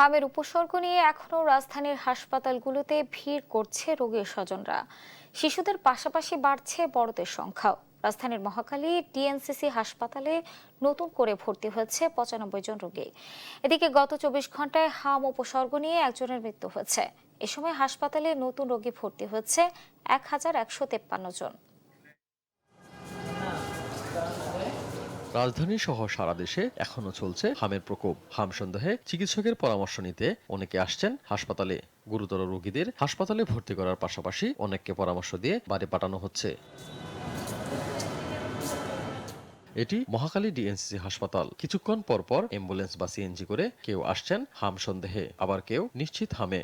হামের উপসর্গ নিয়ে এখনও রাজধানীর হাসপাতালগুলোতে ভিড় করছে রোগীর স্বজনরা। শিশুদের পাশাপাশি বাড়ছে বড়দের সংখ্যাও। রাজধানীর মহাখালী ডিএনসিসি হাসপাতালে নতুন করে ভর্তি হয়েছে 95 জন রোগী। এদিকে গত 24 ঘন্টায় হাম উপসর্গ নিয়ে একজনের মৃত্যু হয়েছে। এ সময় হাসপাতালে নতুন রোগী ভর্তি হয়েছে 1153 জন। রাজধানী সহ সারা দেশে এখনো চলছে হামের প্রকোপ। হাম সন্দেহে চিকিৎসকের পরামর্শ নিতে অনেকে আসছেন হাসপাতালে। গুরুতর রোগীদের হাসপাতালে ভর্তি করার পাশাপাশি অনেককে পরামর্শ দিয়ে বাড়ি পাঠানো হচ্ছে। এটি মহাখালী ডিএনসিসি হাসপাতাল। কিছুক্ষণ পর পর অ্যাম্বুলেন্স বা সিএনজি করে কেউ আসছেন হাম সন্দেহে, আবার কেউ নিশ্চিত হামে।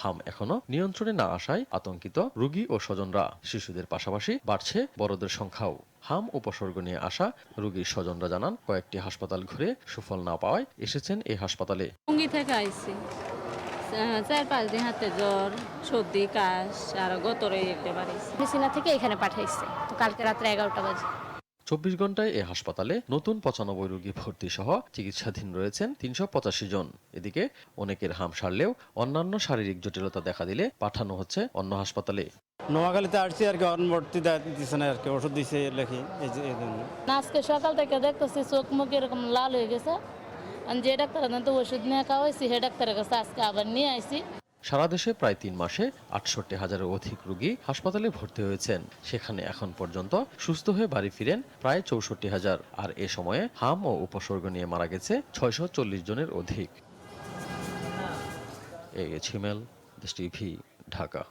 হাম এখনো নিয়ন্ত্রণে না আসায় আতঙ্কিত রোগী ও স্বজনরা। শিশুদের পাশাপাশি বাড়ছে বড়দের সংখ্যাও। হাম উপসর্গ নিয়ে আসা রোগীর স্বজনরা জানান, কয়েকটি হাসপাতাল ঘুরে সুফল না পাওয়ায় এসেছেন এই হাসপাতালে। টঙ্গী থেকে আইছি 4-5 দিন হাতে জ্বর, সর্দি, কাশ আর গতরে যেতে পারিছি। মেসিনা থেকে এখানে পাঠাইছে, তো কালকে রাত্রে 11টা বাজে। 24 ঘন্টায় এই হাসপাতালে নতুন 95 রোগী ভর্তি সহ চিকিৎসাধীন রয়েছেন 385 জন। এদিকে অনেকের হাম সারলেও অন্যান্য শারীরিক জটিলতা দেখা দিলে পাঠানো হচ্ছে অন্য হাসপাতালে। নোয়াখালীতে আসছি আর কি, ভর্তি দিচ্ছে না আর কি, ওষুধ দিচ্ছে লেখি এই জন্য। আজকে সকাল থেকে দেখতেছি চোখ মুখ এরকম লাল হয়ে গেছে। যে ডাক্তারের তো ওষুধ নিয়ে খাওয়াইছি, হে ডাক্তারের কাছে আজকে আবার নিয়ে আইছি। সারা দেশে প্রায় 3 মাসে 68,000-এর অধিক রোগী হাসপাতালে ভর্তি হয়েছেন। সেখানে এখন পর্যন্ত সুস্থ হয়ে বাড়ি ফিরেন প্রায় 64,000। আর এ সময়ে হাম ও উপসর্গ নিয়ে মারা গেছে 640 জনের অধিক। এ এছ হিমেল, দেশ টিভি, ঢাকা।